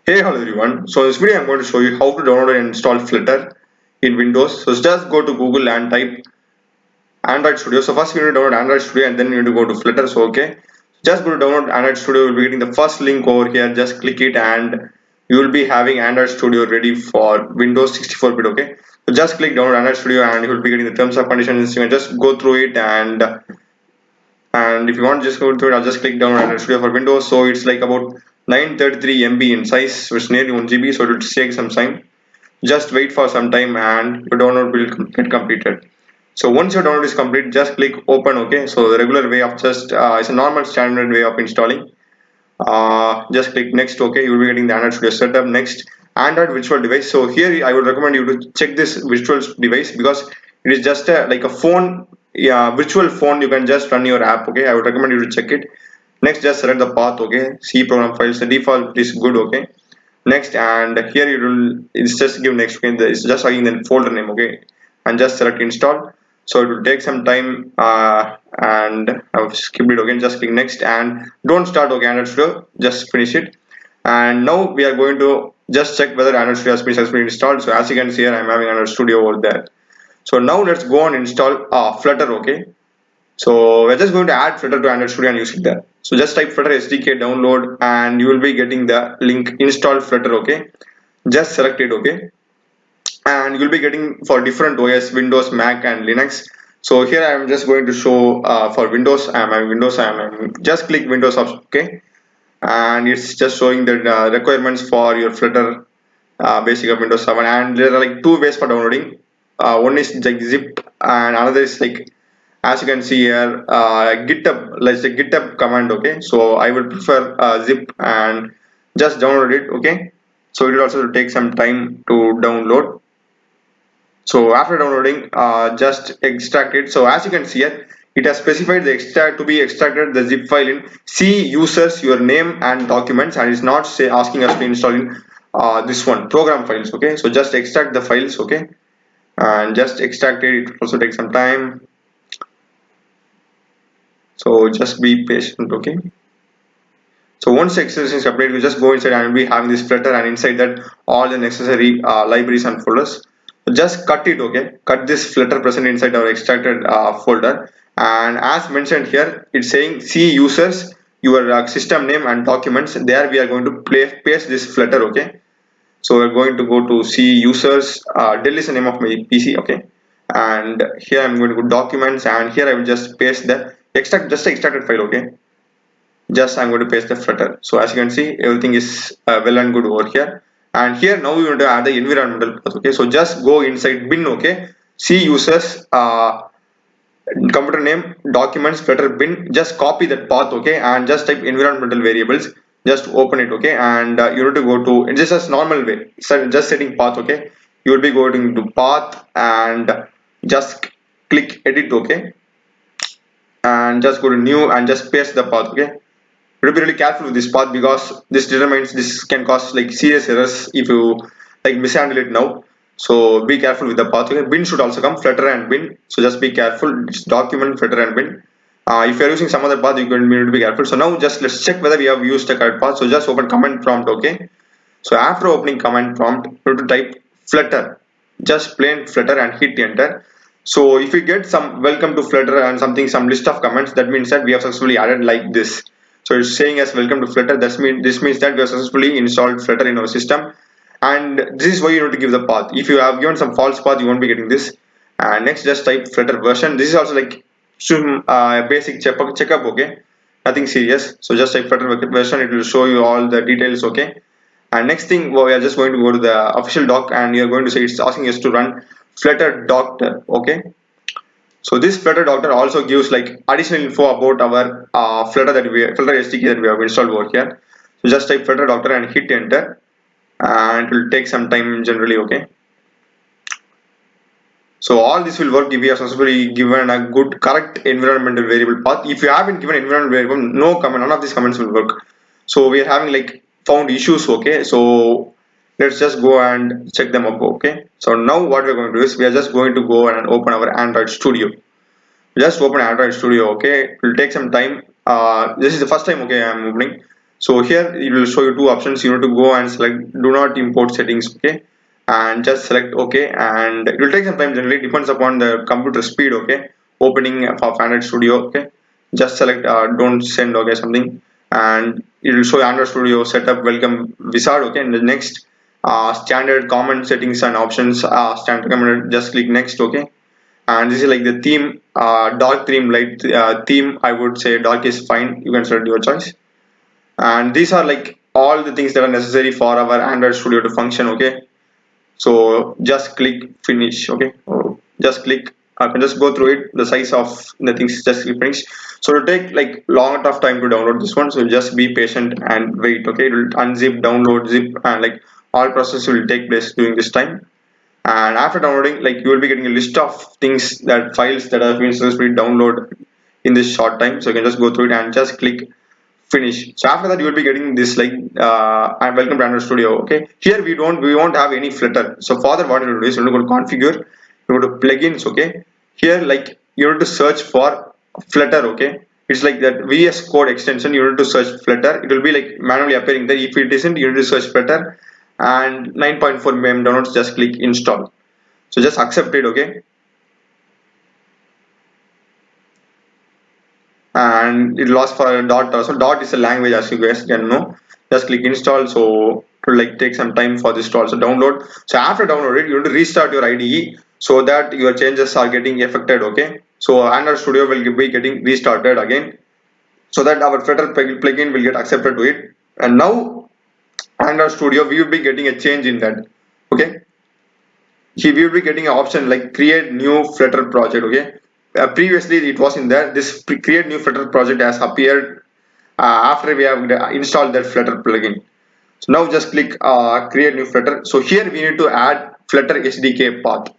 Hey, hello everyone. So in this video I'm going to show you how to download and install Flutter in Windows. So just go to Google and type Android Studio. So first you need to download Android Studio and then you need to go to Flutter. So okay, just go to download Android Studio. You'll be getting the first link over here. Just click it and you will be having Android Studio ready for Windows 64-bit. Okay, so just click download Android Studio and you will be getting the terms and conditions. You can just go through it and if you want to just go through it, I'll just click down Android Studio for Windows. So it's like about 933 MB in size, which is nearly 1 GB. So it will take some time. Just wait for some time and your download will get completed. So once your download is complete, just click open. Okay, so the regular way of just it's a normal standard way of installing. Just click next. Okay, you will be getting the Android Studio setup. Next, Android virtual device. So here I would recommend you to check this virtual device because it is just like a phone, yeah, virtual phone. You can just run your app. Okay, I would recommend you to check it. Next, just select the path. Okay, C program files. The default is good. Okay. Next, and here you will it's just give next. Okay, it's just again the folder name. Okay, and just select install. So it will take some time and I've skipped it again. Just click next and don't start. Okay, Android Studio, just finish it. And now we are going to just check whether Android Studio has been successfully installed. So as you can see here, I'm having Android Studio over there. So now let's go and install Flutter. Okay, so we're just going to add Flutter to Android Studio and use it there. So just type Flutter SDK download and you will be getting the link install Flutter. Okay, just select it. Okay, and you'll be getting for different OS, Windows, Mac, and Linux. So here I am just going to show for Windows. I'm just click Windows option. Okay, and it's just showing the requirements for your Flutter basic of Windows 7. And there are like two ways for downloading. One is like zip, and another is like as you can see here GitHub, like the GitHub command. Okay, so I would prefer zip and just download it. Okay, so it will also take some time to download. So after downloading, just extract it. So as you can see here, it has specified the extract to be extracted the zip file in C users your name and documents, and it's not say asking us to install in this one program files. Okay, so just extract the files. Okay, and just extract it. It also takes some time. So just be patient. Okay. So once the extension is updated, you just go inside and we having this Flutter, and inside that all the necessary libraries and folders. So just cut it. Okay, cut this Flutter present inside our extracted folder, and as mentioned here, it's saying C users your system name and documents. There we are going to paste this Flutter. Okay, so we're going to go to C users. Del is the name of my PC. Okay, and here I'm going to go documents, and here I will just paste the extracted file. Okay, just I'm going to paste the Flutter. So as you can see, everything is well and good over here. And here now we want to add the environmental path. Okay, so just go inside bin. Okay, C users computer name documents Flutter bin. Just copy that path. Okay, and just type environmental variables. Just open it. Okay, and you need to go to it's just as normal way. So just setting path. Okay, you will be going to path and just click edit. Okay, and just go to new and just paste the path. Okay, you have to be really careful with this path because this can cause like serious errors if you like mishandle it now. So be careful with the path. Okay, bin should also come Flutter and bin. So just be careful. It's document Flutter and bin. If you're using some other path, you need to be careful. So now just let's check whether we have used the correct path. So just open command prompt. Okay, so after opening command prompt, you have to type Flutter, just plain Flutter and hit enter. So if you get some welcome to Flutter and some list of comments, that means that we have successfully added like this. So it's saying as welcome to Flutter. This means that we have successfully installed Flutter in our system, and this is why you need to give the path. If you have given some false path, you won't be getting this. And next, just type Flutter version. This is also like some basic checkup. Okay, nothing serious. So just type Flutter version. It will show you all the details. Okay, and next thing, we are just going to go to the official doc, and you are going to say it's asking us to run Flutter Doctor. Okay, so this Flutter Doctor also gives like additional info about our Flutter SDK that we have installed over here. So just type Flutter Doctor and hit enter, and it will take some time generally. Okay, so all this will work if you have successfully given a good correct environmental variable path. If you haven't given environmental variable, none of these comments will work. So we are having like found issues. Okay, so let's just go and check them up. Okay, so now what we're going to do is we are just going to go and open our Android Studio. Just open Android Studio. Okay, it will take some time. This is the first time. Okay, I'm opening. So here it will show you two options. You need to go and select do not import settings, okay, and just select okay, and it will take some time. Generally depends upon the computer speed, okay. Opening of Android Studio, okay, just select don't send, okay, something, and it will show Android Studio setup welcome wizard, okay. And the next standard common settings and options standard recommended, just click next, okay. And this is like the theme, dark theme, light theme. I would say dark is fine, you can select your choice. And these are like all the things that are necessary for our Android Studio to function, okay. So just click finish, okay, or just click, I can just go through it, the size of the things, just click finish. So it will take like long of time to download this one, so just be patient and wait, okay. It will unzip, download, zip, and like all process will take place during this time. And after downloading, like you will be getting a list of things, that files that have been successfully downloaded in this short time. So you can just go through it and just click finish. So after that you will be getting this like I'm welcome to Android Studio, okay. Here we won't have any Flutter. So for that, what you do is you go to configure, you go to plugins, okay. Here like you need to search for Flutter, okay. It's like that VS Code extension, you need to search Flutter. It will be like manually appearing there. If it isn't, you need to search Flutter, and 9.4 mm downloads, just click install. So just accept it, okay. And it lost for a dot. So dot is a language, as you guys can know. Just click install. So it will like take some time for this to also download. So after download it, you need to restart your IDE so that your changes are getting affected, okay. So Android Studio will be getting restarted again, so that our Flutter plugin will get accepted to it. And now Android Studio, we will be getting a change in that, okay. He will be getting an option like create new Flutter project, okay. Previously it was in there, this create new Flutter project has appeared after we have installed that Flutter plugin. So now just click create new Flutter. So here we need to add Flutter SDK path.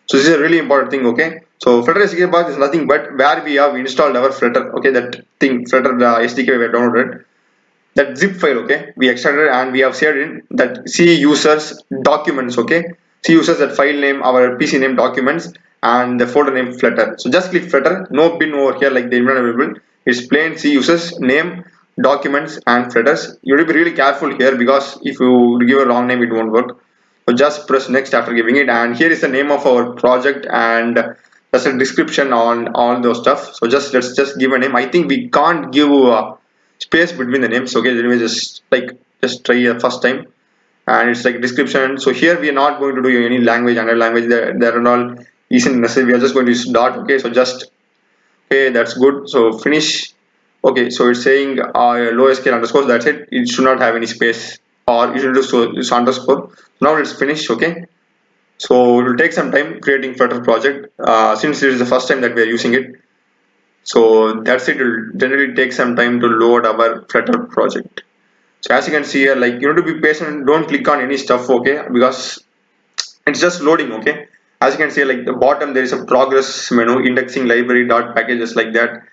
So this is a really important thing, okay. So Flutter SDK path is nothing but where we have installed our Flutter, okay, that thing Flutter SDK we have downloaded, that zip file, okay, we extracted and we have saved in that C users documents, okay. C users, that file name, our PC name, documents, and the folder name Flutter. So just click Flutter, no bin over here like the environment available. It's plain C users name, documents, and Flutters. You have to be really careful here because if you give a wrong name it won't work. So just press next after giving it, and here is the name of our project, and there's a description on all those stuff. So let's just give a name. I think we can't give space between the names, okay. Anyway, just try first time, and it's like description. So here we are not going to do any language, another language there and all isn't necessary. We are just going to use dot, okay. So just okay, that's good. So finish, okay. So it's saying low scale underscore, that's it. It should not have any space, or you should do so this underscore. Now let's finish, okay. So it will take some time creating Flutter project since this is the first time that we are using it. So that's it. It will generally take some time to load our Flutter project. So as you can see here, like you need to be patient, don't click on any stuff, okay, because it's just loading, okay. As you can see, like the bottom there is a progress menu, indexing library dot packages, like that,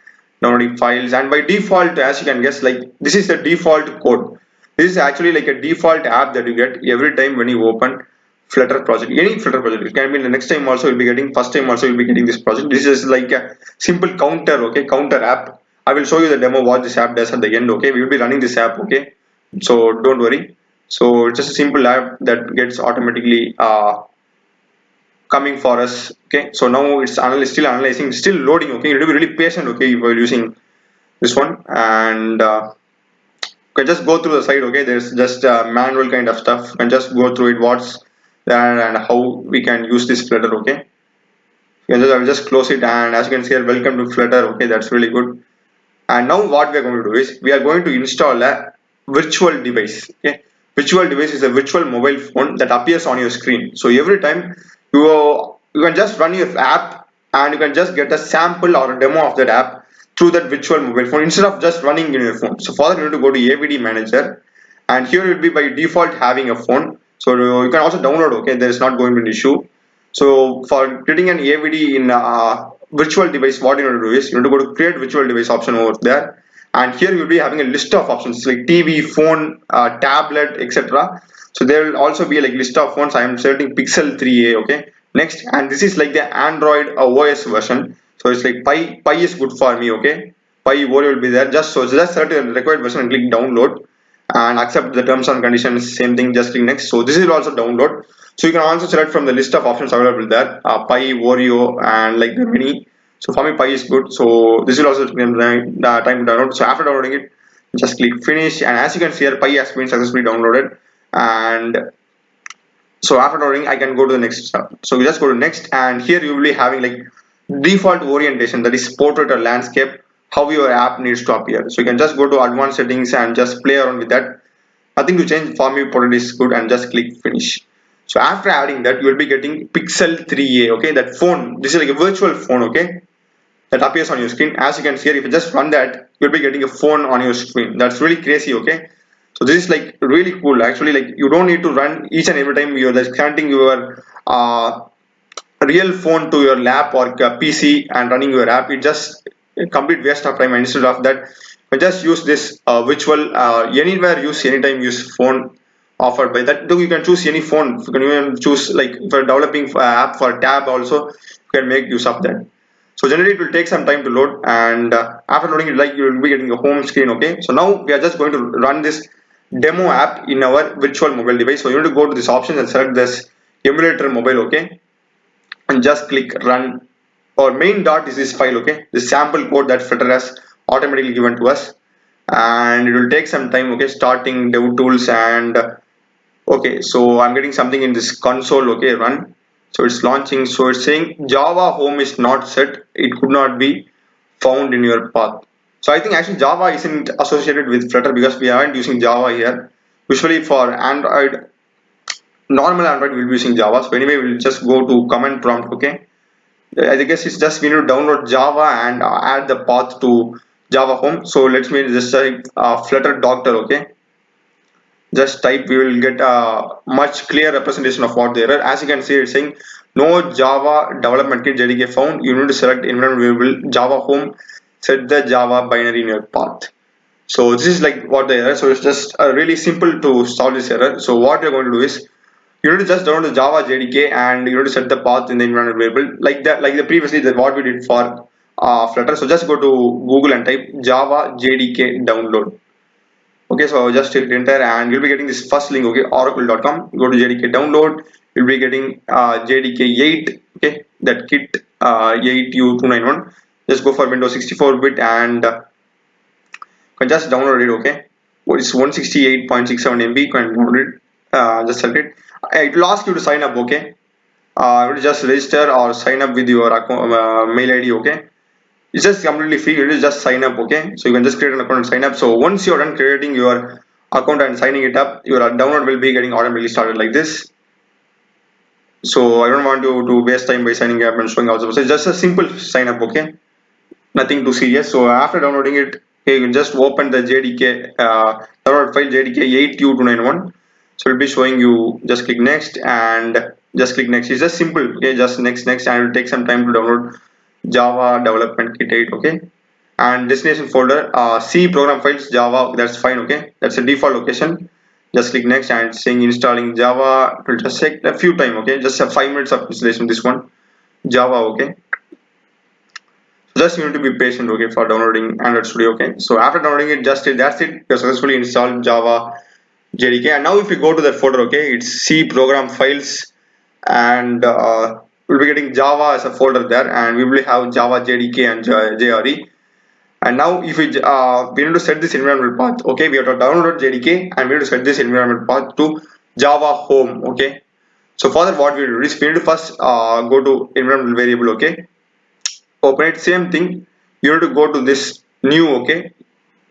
downloading files, and by default, as you can guess, like this is the default code. This is actually like a default app that you get every time when you open Flutter project, any Flutter project. It can be the next time also you'll be getting, first time also you'll be getting this project. This is like a simple counter, okay, counter app. I will show you the demo what this app does at the end, okay. We will be running this app, okay, so don't worry. So it's just a simple app that gets automatically coming for us, okay. So now it's still analyzing, still loading, okay. You need to be really patient, okay, if you're using this one. And okay, just go through the site, okay. There's just manual kind of stuff, and just go through it, what's there and how we can use this Flutter, okay. I will just close it, and as you can see here, welcome to Flutter, okay. That's really good. And now what we are going to do is we are going to install a virtual device, okay. Virtual device is a virtual mobile phone that appears on your screen. So every time you can just run your app, and you can just get a sample or a demo of that app through that virtual mobile phone instead of just running in your phone. So for that you need to go to AVD manager, and here it will be by default having a phone. So you can also download, okay. There is not going to be an issue. So for getting an AVD in virtual device, what you need to do is you need to go to create virtual device option over there, and here you'll be having a list of options like TV, phone, tablet, etc. So there will also be like list of phones. I am selecting Pixel 3a, okay. Next, and this is like the Android OS version. So it's like Pi is good for me, okay. Pi Oreo will be there. Just select the required version and click download. and accept the terms and conditions, same thing, just click next. So this is also download. So you can also select from the list of options available there, Pi, Oreo, and like the mini. So for me Pi is good, so this will also take time to download. So after downloading it, just click finish, and as you can see here, Pi has been successfully downloaded. And so after downloading, I can go to the next step. So we just go to next, and here you will be having like default orientation, that is portrait or landscape, how your app needs to appear. So you can just go to advanced settings and just play around with that. Nothing to change, for me portrait is good, and just click finish. So after adding that, you will be getting Pixel 3a, okay, that phone. This is like a virtual phone, okay, that appears on your screen. As you can see here, if you just run that, you'll be getting a phone on your screen. That's really crazy, okay. So this is like really cool. Actually, like you don't need to run each and every time you're like connecting your real phone to your lap or PC and running your app. It just a complete waste of time. And instead of that, you just use this virtual anywhere, use anytime, use phone offered by that. Though you can choose any phone. You can even choose like for developing app for tab also. You can make use of that. So generally it will take some time to load, and after loading it, like you will be getting a home screen. Okay, so now we are just going to run this demo app in our virtual mobile device. So you need to go to this option and select this emulator mobile, okay, and just click run. Our main dot is this file, okay, the sample code that Flutter has automatically given to us, and it will take some time. Okay, starting dev tools, and okay, so I'm getting something in this console. Okay, run. So it's launching. So it's saying Java home is not set. It could not be found in your path. So I think actually Java isn't associated with Flutter because we aren't using Java here. Usually for Android, normal Android we'll be using Java. So anyway, we'll just go to command prompt. Okay, I guess it's just we need to download Java and add the path to Java home. So let's me just say Flutter doctor. Okay, just type, we will get a much clear representation of what the error. As you can see, it's saying no Java development kit jdk found. You need to select environment variable Java home, set the Java binary in your path. So this is like what the error. So it's just really simple to solve this error. So what you're going to do is you need to just download the Java jdk, and you need to set the path in the environment variable like that, like the previously that what we did for Flutter. So just go to Google and type Java jdk download. Okay, so just hit enter, and you'll be getting this first link. Okay, oracle.com. Go to jdk download. You'll be getting jdk 8. Okay, that kit 8u291. Just go for Windows 64-bit, and you can just download it. Okay, well, it's 168.67 MB. You can download it. Just select it. It will ask you to sign up. Okay, you will just register or sign up with your account, mail ID. Okay, it's just completely free. You just sign up. Okay, so you can just create an account and sign up. So once you're done creating your account and signing it up, your download will be getting automatically started like this. So I don't want you to waste time by signing up and showing also. So it's just a simple sign up. Okay, nothing too serious. So after downloading it, okay, you can just open the jdk download file jdk 8u291. So it'll be showing you, just click next, and just click next. It's just simple. Okay, just next, and it will take some time to download Java development kit 8. Okay, and destination folder C program files Java, that's fine. Okay, that's a default location. Just click next, and it's saying installing Java. It will just take a few time. Okay, just a 5 minutes of installation. This one Java. Okay, just you need to be patient. Okay, for downloading Android Studio. Okay, so after downloading it, just that's it, you successfully installed Java jdk. And now if you go to that folder, okay, it's C program files, and we'll be getting Java as a folder there, and we will have Java jdk and jre. And now if we need to set this environment path. Okay, we have to download jdk, and we need to set this environment path to Java home. Okay, so for that, what we do is we need to first go to environment variable. Okay, open it, same thing, you need to go to this new. Okay,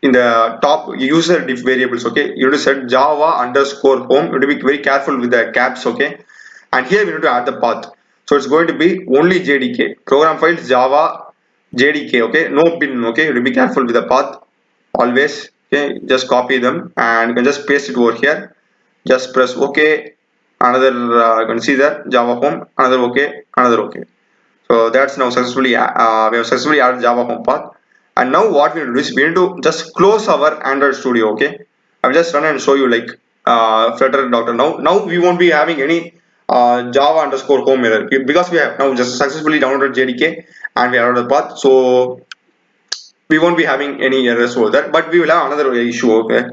in the top user diff variables. Okay, you need to set Java underscore home. You need to be very careful with the caps. Okay, and here we need to add the path. So it's going to be only jdk program files Java jdk. Okay, no pin. Okay, you need to be careful with the path always. Okay, just copy them, and you can just paste it over here. Just press OK. Another you can see that Java home, another OK, another OK. So that's now successfully we have successfully added Java home path. And now what we need to do is we need to just close our Android Studio. Okay, I'll just run and show you like Flutter doctor. Now we won't be having any Java underscore home error because we have now just successfully downloaded jdk, and we added the path. So we won't be having any errors over there, but we will have another issue. Okay,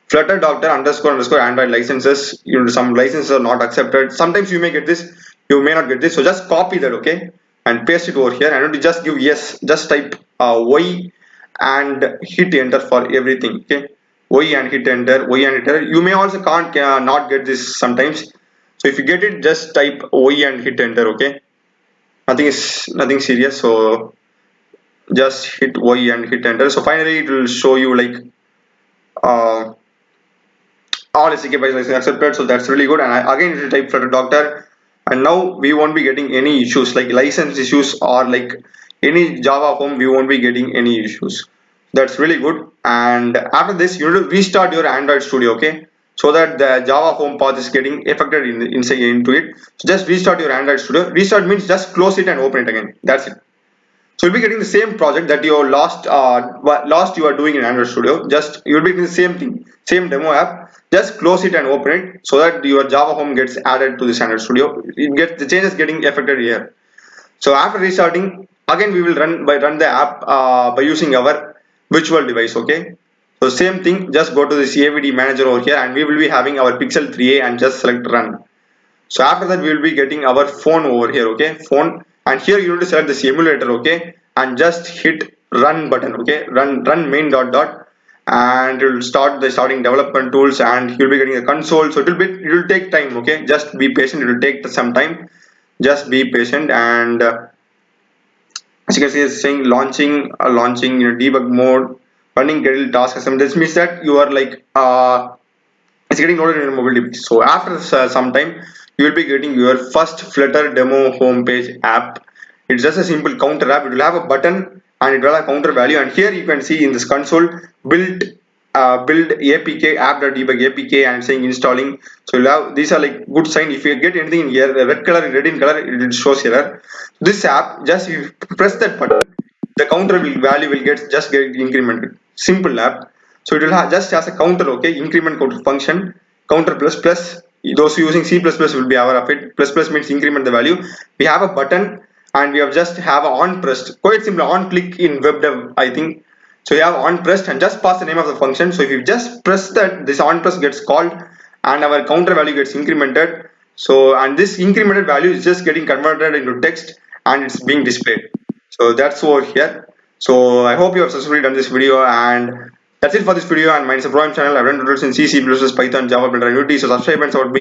Flutter doctor underscore underscore Android licenses. You know, some licenses are not accepted. Sometimes you may get this, you may not get this. So just copy that, okay, and paste it over here. And you just give yes. Just type Y and hit enter for everything. Okay, Y and hit enter. Y and hit enter. You may also can't not get this sometimes. So if you get it, just type Y and hit enter. Okay, nothing serious. So just hit Y and hit enter. So finally, it will show you like. Uh, all SDK bytes license accepted, so that's really good. And again it will type Flutter doctor, and now we won't be getting any issues like license issues or like any Java home, we won't be getting any issues. That's really good. And after this you need to restart your Android Studio, okay, so that the Java home path is getting affected inside into it. So just restart your Android Studio. Restart means just close it and open it again, that's it. So you'll be getting the same project that you lost you are doing in Android Studio. Just you'll be getting the same thing, same demo app. Just close it and open it so that your Java home gets added to this Android Studio. It gets the changes getting affected here. So after restarting, again we will run the app by using our virtual device. Okay. So same thing. Just go to the CAVD manager over here, and we will be having our Pixel 3a and just select run. So after that we will be getting our phone over here, okay, phone, and here you need to select this emulator, okay, and just hit run button, okay, run main dot dot, and it will start the starting development tools, and you'll be getting a console. So it will take time, okay, just be patient, it will take some time, just be patient. And as you can see it's saying launching in a debug mode, running Gradle task assembly. This means that you are like it's getting loaded in your mobile device. So after some time, you will be getting your first Flutter demo homepage app. It's just a simple counter app. It will have a button and it will have a counter value. And here you can see in this console build apk app.debug apk and saying installing. So you'll have, these are like good sign. If you get anything in here, red in color, it shows error. This app, just you press that button, the counter value will get incremented. Simple app. So it will have just as a counter, okay, increment counter function, counter plus plus. Those using C++ will be aware of it. Plus plus means increment the value. We have a button and we have just have a on pressed, quite simple, on click in web dev, I think. So you have on pressed and just pass the name of the function. So if you just press that, this on press gets called and our counter value gets incremented. So and this incremented value is just getting converted into text and it's being displayed. So that's over here. So I hope you have successfully done this video, and that's it for this video. And mine is a Prime channel. I've done tutorials in C, C++, Python, Java, Blender, and Unity. So subscribe and support me.